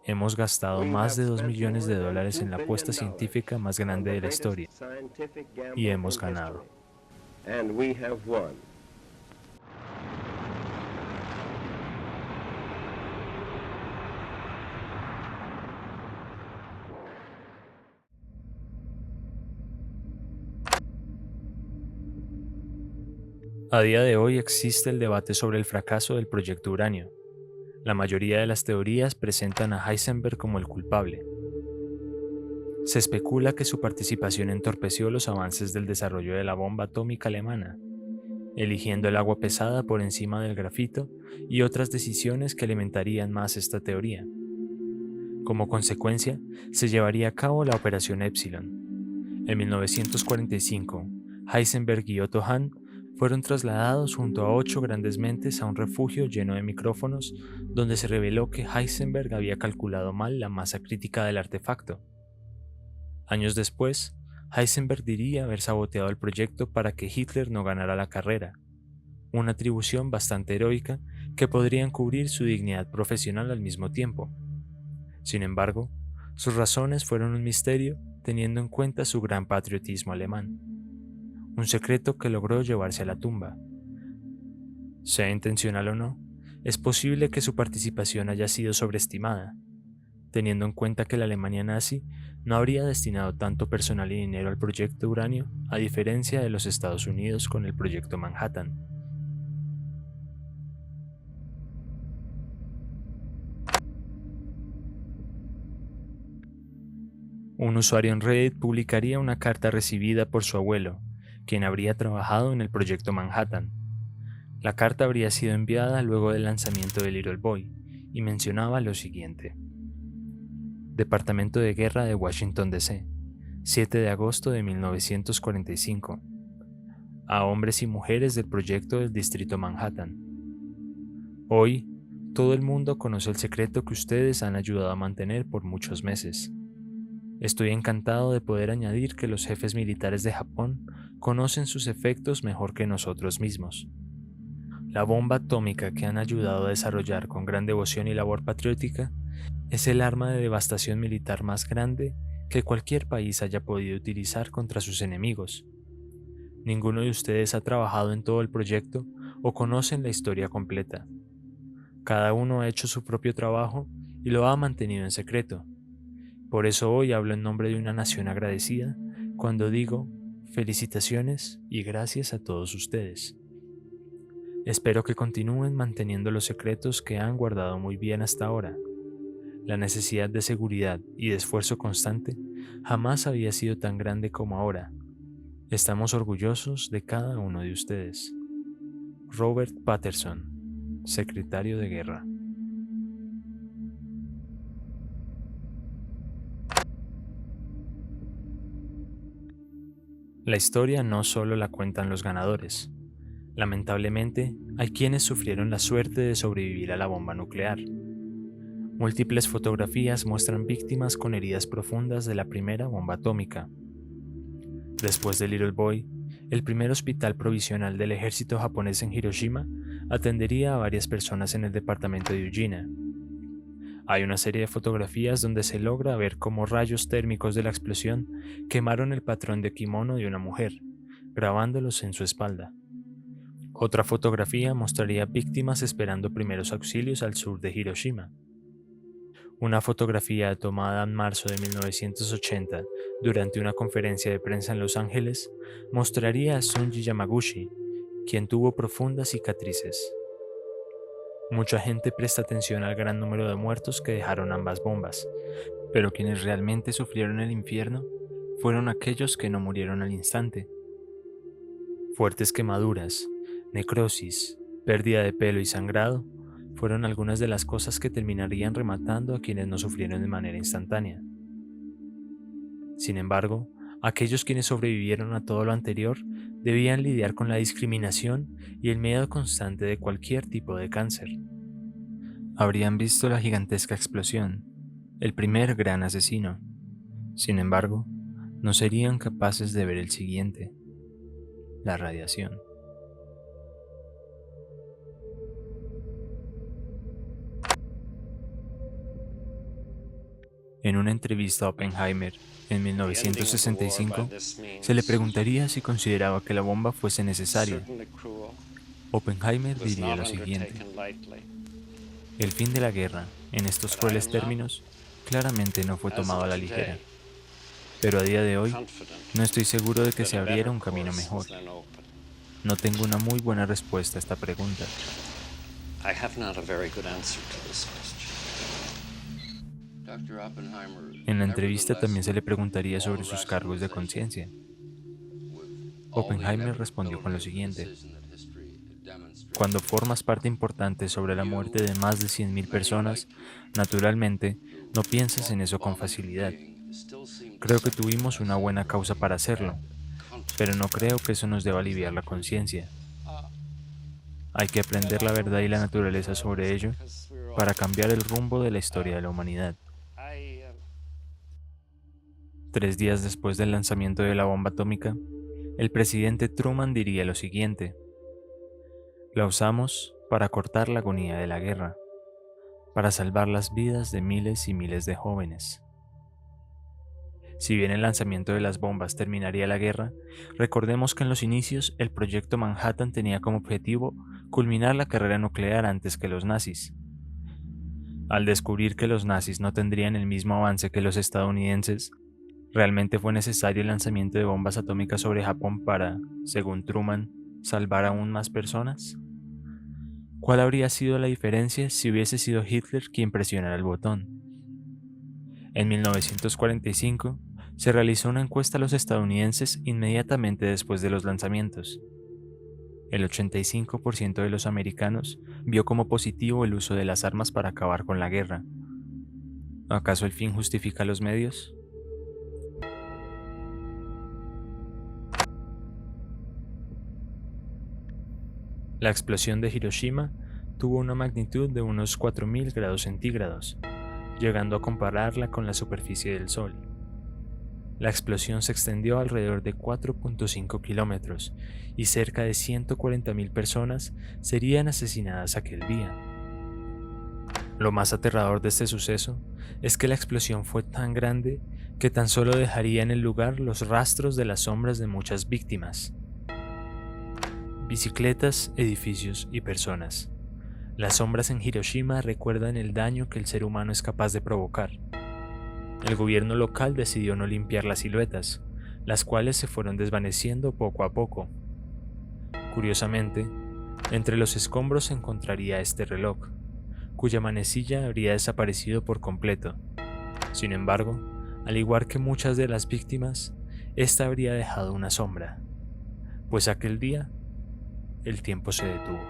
[SPEAKER 1] Hemos gastado más de $2 millones en la apuesta científica más grande de la historia, y hemos ganado. A día de hoy existe el debate sobre el fracaso del proyecto Uranio. La mayoría de las teorías presentan a Heisenberg como el culpable. Se especula que su participación entorpeció los avances del desarrollo de la bomba atómica alemana, eligiendo el agua pesada por encima del grafito y otras decisiones que alimentarían más esta teoría. Como consecuencia, se llevaría a cabo la Operación Epsilon. En 1945, Heisenberg y Otto Hahn fueron trasladados junto a 8 grandes mentes a un refugio lleno de micrófonos, donde se reveló que Heisenberg había calculado mal la masa crítica del artefacto. Años después, Heisenberg diría haber saboteado el proyecto para que Hitler no ganara la carrera, una atribución bastante heroica que podría encubrir su dignidad profesional al mismo tiempo. Sin embargo, sus razones fueron un misterio teniendo en cuenta su gran patriotismo alemán, un secreto que logró llevarse a la tumba. Sea intencional o no, es posible que su participación haya sido sobreestimada, teniendo en cuenta que la Alemania nazi no habría destinado tanto personal y dinero al proyecto Uranio, a diferencia de los Estados Unidos con el proyecto Manhattan. Un usuario en Reddit publicaría una carta recibida por su abuelo, quien habría trabajado en el proyecto Manhattan. La carta habría sido enviada luego del lanzamiento de Little Boy y mencionaba lo siguiente: Departamento de Guerra de Washington, D.C., 7 de agosto de 1945. A hombres y mujeres del proyecto del Distrito Manhattan. Hoy, todo el mundo conoce el secreto que ustedes han ayudado a mantener por muchos meses. Estoy encantado de poder añadir que los jefes militares de Japón conocen sus efectos mejor que nosotros mismos. La bomba atómica que han ayudado a desarrollar con gran devoción y labor patriótica es el arma de devastación militar más grande que cualquier país haya podido utilizar contra sus enemigos. Ninguno de ustedes ha trabajado en todo el proyecto o conocen la historia completa. Cada uno ha hecho su propio trabajo y lo ha mantenido en secreto. Por eso hoy hablo en nombre de una nación agradecida cuando digo felicitaciones y gracias a todos ustedes. Espero que continúen manteniendo los secretos que han guardado muy bien hasta ahora. La necesidad de seguridad y de esfuerzo constante jamás había sido tan grande como ahora. Estamos orgullosos de cada uno de ustedes. Robert Patterson, Secretario de Guerra. La historia no solo la cuentan los ganadores. Lamentablemente, hay quienes sufrieron la suerte de sobrevivir a la bomba nuclear. Múltiples fotografías muestran víctimas con heridas profundas de la primera bomba atómica. Después de Little Boy, el primer hospital provisional del ejército japonés en Hiroshima atendería a varias personas en el departamento de Ujina. Hay una serie de fotografías donde se logra ver cómo rayos térmicos de la explosión quemaron el patrón de kimono de una mujer, grabándolos en su espalda. Otra fotografía mostraría víctimas esperando primeros auxilios al sur de Hiroshima. Una fotografía tomada en marzo de 1980 durante una conferencia de prensa en Los Ángeles mostraría a Sonji Yamaguchi, quien tuvo profundas cicatrices. Mucha gente presta atención al gran número de muertos que dejaron ambas bombas, pero quienes realmente sufrieron el infierno fueron aquellos que no murieron al instante. Fuertes quemaduras, necrosis, pérdida de pelo y sangrado fueron algunas de las cosas que terminarían rematando a quienes no sufrieron de manera instantánea. Sin embargo, aquellos quienes sobrevivieron a todo lo anterior debían lidiar con la discriminación y el miedo constante de cualquier tipo de cáncer. Habrían visto la gigantesca explosión, el primer gran asesino. Sin embargo, no serían capaces de ver el siguiente, la radiación. En una entrevista a Oppenheimer en 1965, se le preguntaría si consideraba que la bomba fuese necesaria. Oppenheimer diría lo siguiente: el fin de la guerra, en estos crueles términos, claramente no fue tomado a la ligera. Pero a día de hoy, no estoy seguro de que se abriera un camino mejor. No tengo una muy buena respuesta a esta pregunta. En la entrevista también se le preguntaría sobre sus cargos de conciencia. Oppenheimer respondió con lo siguiente: cuando formas parte importante sobre la muerte de más de 100.000 personas, naturalmente no piensas en eso con facilidad. Creo que tuvimos una buena causa para hacerlo, pero no creo que eso nos deba aliviar la conciencia. Hay que aprender la verdad y la naturaleza sobre ello para cambiar el rumbo de la historia de la humanidad. 3 días después del lanzamiento de la bomba atómica, el presidente Truman diría lo siguiente: la usamos para cortar la agonía de la guerra, para salvar las vidas de miles y miles de jóvenes. Si bien el lanzamiento de las bombas terminaría la guerra, recordemos que en los inicios el proyecto Manhattan tenía como objetivo culminar la carrera nuclear antes que los nazis. Al descubrir que los nazis no tendrían el mismo avance que los estadounidenses, ¿realmente fue necesario el lanzamiento de bombas atómicas sobre Japón para, según Truman, salvar aún más personas? ¿Cuál habría sido la diferencia si hubiese sido Hitler quien presionara el botón? En 1945, se realizó una encuesta a los estadounidenses inmediatamente después de los lanzamientos. El 85% de los americanos vio como positivo el uso de las armas para acabar con la guerra. ¿Acaso el fin justifica los medios? La explosión de Hiroshima tuvo una magnitud de unos 4.000 grados centígrados, llegando a compararla con la superficie del Sol. La explosión se extendió alrededor de 4.5 kilómetros y cerca de 140.000 personas serían asesinadas aquel día. Lo más aterrador de este suceso es que la explosión fue tan grande que tan solo dejaría en el lugar los rastros de las sombras de muchas víctimas. Bicicletas, edificios y personas. Las sombras en Hiroshima recuerdan el daño que el ser humano es capaz de provocar. El gobierno local decidió no limpiar las siluetas, las cuales se fueron desvaneciendo poco a poco. Curiosamente, entre los escombros se encontraría este reloj, cuya manecilla habría desaparecido por completo. Sin embargo, al igual que muchas de las víctimas, esta habría dejado una sombra, pues aquel día el tiempo se detuvo.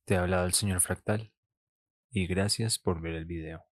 [SPEAKER 1] Te ha hablado el señor Fractal, y gracias por ver el video.